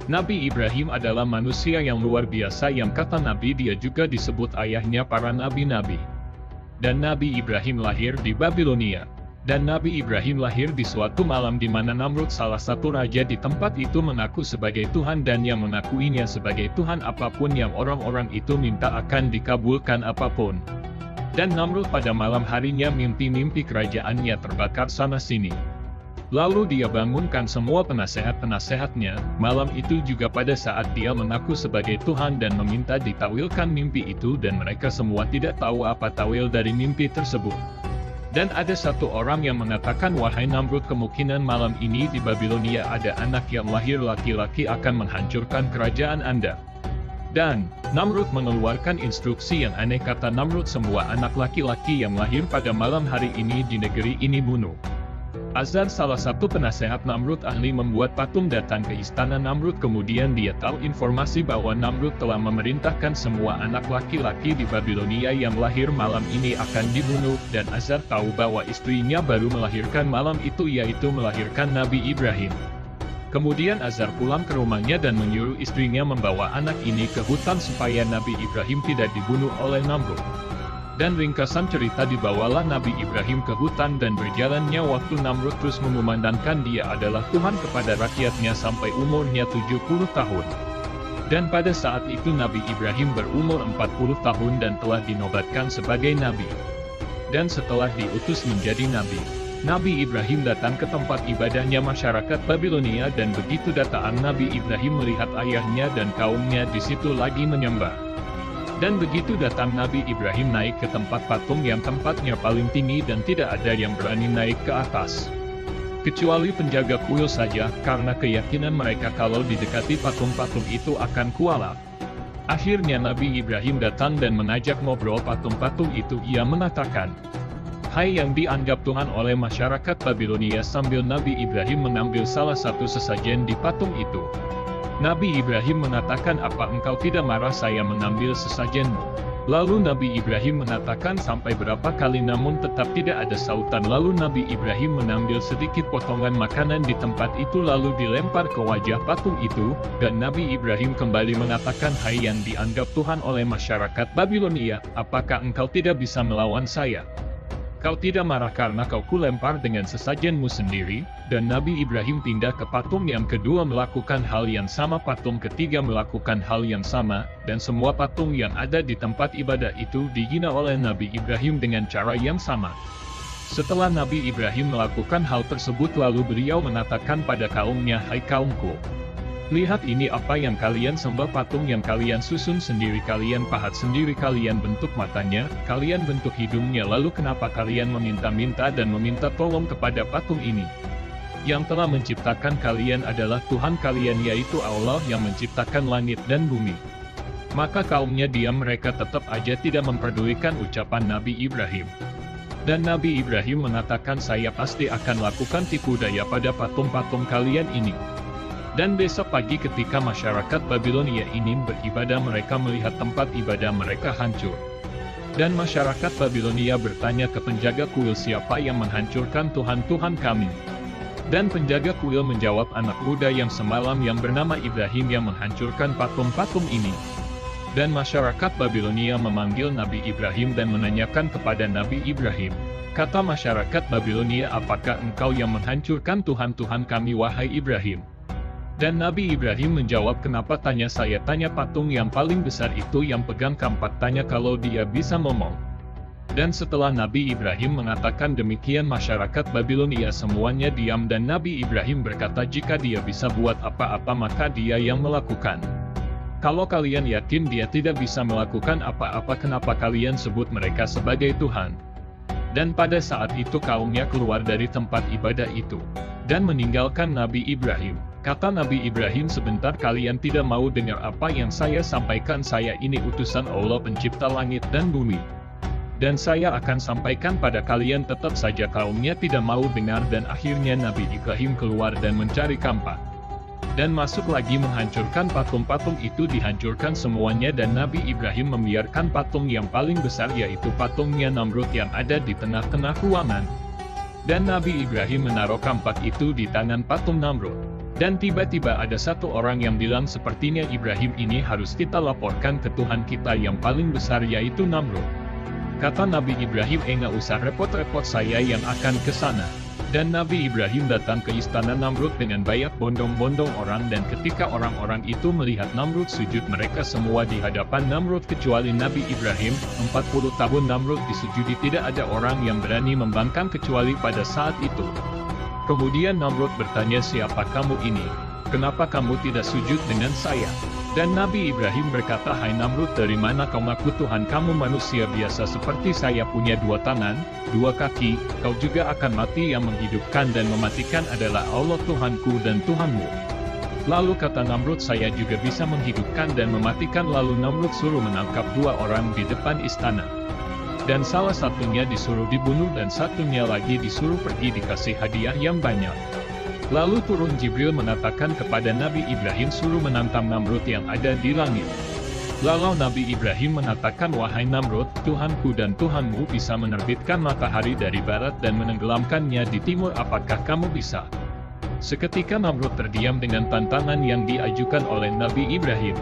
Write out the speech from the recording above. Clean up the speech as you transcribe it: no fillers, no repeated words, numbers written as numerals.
Nabi Ibrahim adalah manusia yang luar biasa yang kata Nabi dia juga disebut ayahnya para nabi-nabi. Dan Nabi Ibrahim lahir di Babilonia. Dan Nabi Ibrahim lahir di suatu malam di mana Namrud salah satu raja di tempat itu mengaku sebagai Tuhan dan yang mengakuinya sebagai Tuhan apapun yang orang-orang itu minta akan dikabulkan apapun. Dan Namrud pada malam harinya mimpi-mimpi kerajaannya terbakar sana-sini. Lalu dia bangunkan semua penasehat-penasehatnya, malam itu juga pada saat dia mengaku sebagai Tuhan dan meminta ditawilkan mimpi itu dan mereka semua tidak tahu apa tawil dari mimpi tersebut. Dan ada satu orang yang mengatakan, wahai Namrud, kemungkinan malam ini di Babilonia ada anak yang lahir laki-laki akan menghancurkan kerajaan Anda. Dan Namrud mengeluarkan instruksi yang aneh, kata Namrud, semua anak laki-laki yang lahir pada malam hari ini di negeri ini bunuh. Azar, salah satu penasehat Namrud ahli membuat patung, datang ke istana Namrud. Kemudian dia tahu informasi bahwa Namrud telah memerintahkan semua anak laki-laki di Babilonia yang lahir malam ini akan dibunuh. Dan Azar tahu bahwa istrinya baru melahirkan malam itu, yaitu melahirkan Nabi Ibrahim. Kemudian Azar pulang ke rumahnya dan menyuruh istrinya membawa anak ini ke hutan supaya Nabi Ibrahim tidak dibunuh oleh Namrud. Dan ringkasan cerita, dibawalah Nabi Ibrahim ke hutan dan berjalannya waktu Namrud terus memandangkan dia adalah Tuhan kepada rakyatnya sampai umurnya 70 tahun. Dan pada saat itu Nabi Ibrahim berumur 40 tahun dan telah dinobatkan sebagai Nabi. Dan setelah diutus menjadi Nabi, Nabi Ibrahim datang ke tempat ibadahnya masyarakat Babilonia dan begitu datang Nabi Ibrahim melihat ayahnya dan kaumnya di situ lagi menyembah. Dan begitu datang Nabi Ibrahim naik ke tempat patung yang tempatnya paling tinggi dan tidak ada yang berani naik ke atas. Kecuali penjaga kuil saja, karena keyakinan mereka kalau didekati patung-patung itu akan kualat. Akhirnya Nabi Ibrahim datang dan mengajak ngobrol patung-patung itu. Ia mengatakan, hai yang dianggap Tuhan oleh masyarakat Babilonia, sambil Nabi Ibrahim mengambil salah satu sesajen di patung itu. Nabi Ibrahim mengatakan, apa engkau tidak marah saya mengambil sesajenmu? Lalu Nabi Ibrahim mengatakan sampai berapa kali namun tetap tidak ada sautan. Lalu Nabi Ibrahim mengambil sedikit potongan makanan di tempat itu lalu dilempar ke wajah patung itu. Dan Nabi Ibrahim kembali mengatakan, hai yang dianggap Tuhan oleh masyarakat Babilonia, apakah engkau tidak bisa melawan saya? Kau tidak marah karena kau kulempar dengan sesajenmu sendiri? Dan Nabi Ibrahim pindah ke patung yang kedua melakukan hal yang sama, patung ketiga melakukan hal yang sama, dan semua patung yang ada di tempat ibadah itu dihina oleh Nabi Ibrahim dengan cara yang sama. Setelah Nabi Ibrahim melakukan hal tersebut lalu beliau mengatakan pada kaumnya, hai kaumku, lihat ini apa yang kalian sembah, patung yang kalian susun sendiri, kalian pahat sendiri, kalian bentuk matanya, kalian bentuk hidungnya, lalu kenapa kalian meminta-minta dan meminta tolong kepada patung ini? Yang telah menciptakan kalian adalah Tuhan kalian, yaitu Allah yang menciptakan langit dan bumi. Maka kaumnya diam, mereka tetap aja tidak memperdulikan ucapan Nabi Ibrahim. Dan Nabi Ibrahim mengatakan, saya pasti akan lakukan tipu daya pada patung-patung kalian ini. Dan besok pagi ketika masyarakat Babilonia ini beribadah, mereka melihat tempat ibadah mereka hancur. Dan masyarakat Babilonia bertanya ke penjaga kuil, siapa yang menghancurkan Tuhan-Tuhan kami? Dan penjaga kuil menjawab, anak muda yang semalam yang bernama Ibrahim yang menghancurkan patung-patung ini. Dan masyarakat Babilonia memanggil Nabi Ibrahim dan menanyakan kepada Nabi Ibrahim. Kata masyarakat Babilonia, apakah engkau yang menghancurkan Tuhan-Tuhan kami, wahai Ibrahim? Dan Nabi Ibrahim menjawab, kenapa tanya saya, tanya patung yang paling besar itu yang pegang kampak, tanya kalau dia bisa ngomong. Dan setelah Nabi Ibrahim mengatakan demikian, masyarakat Babilonia semuanya diam dan Nabi Ibrahim berkata, jika dia bisa buat apa-apa maka dia yang melakukan. Kalau kalian yakin dia tidak bisa melakukan apa-apa, kenapa kalian sebut mereka sebagai Tuhan? Dan pada saat itu kaumnya keluar dari tempat ibadah itu dan meninggalkan Nabi Ibrahim. Kata Nabi Ibrahim, sebentar, kalian tidak mau dengar apa yang saya sampaikan? Saya ini utusan Allah pencipta langit dan bumi. Dan saya akan sampaikan pada kalian, tetap saja kaumnya tidak mau dengar dan akhirnya Nabi Ibrahim keluar dan mencari kampak. Dan masuk lagi menghancurkan patung-patung itu, dihancurkan semuanya dan Nabi Ibrahim membiarkan patung yang paling besar yaitu patungnya Namrud yang ada di tengah-tengah ruangan. Dan Nabi Ibrahim menaruh kampak itu di tangan patung Namrud. Dan tiba-tiba ada satu orang yang bilang sepertinya Ibrahim ini harus kita laporkan ke Tuhan kita yang paling besar yaitu Namrud. Kata Nabi Ibrahim, enggak usah repot-repot, saya yang akan ke sana. Dan Nabi Ibrahim datang ke istana Namrud dengan banyak bondong-bondong orang, dan ketika orang-orang itu melihat Namrud sujud, mereka semua di hadapan Namrud kecuali Nabi Ibrahim. 40 tahun Namrud disujudi, tidak ada orang yang berani membangkang kecuali pada saat itu. Kemudian Namrud bertanya, siapa kamu ini? Kenapa kamu tidak sujud dengan saya? Dan Nabi Ibrahim berkata, hai Namrud, dari mana kau ngaku Tuhan kamu manusia biasa seperti saya, punya 2 tangan, 2 kaki, kau juga akan mati, yang menghidupkan dan mematikan adalah Allah Tuhanku dan Tuhanmu. Lalu kata Namrud, saya juga bisa menghidupkan dan mematikan. Lalu Namrud suruh menangkap 2 orang di depan istana. Dan salah satunya disuruh dibunuh dan satunya lagi disuruh pergi dikasih hadiah yang banyak. Lalu turun Jibril mengatakan kepada Nabi Ibrahim, suruh menantang Namrud yang ada di langit. Lalu Nabi Ibrahim mengatakan, wahai Namrud, Tuhanku dan Tuhanmu bisa menerbitkan matahari dari barat dan menenggelamkannya di timur, apakah kamu bisa? Seketika Namrud terdiam dengan tantangan yang diajukan oleh Nabi Ibrahim.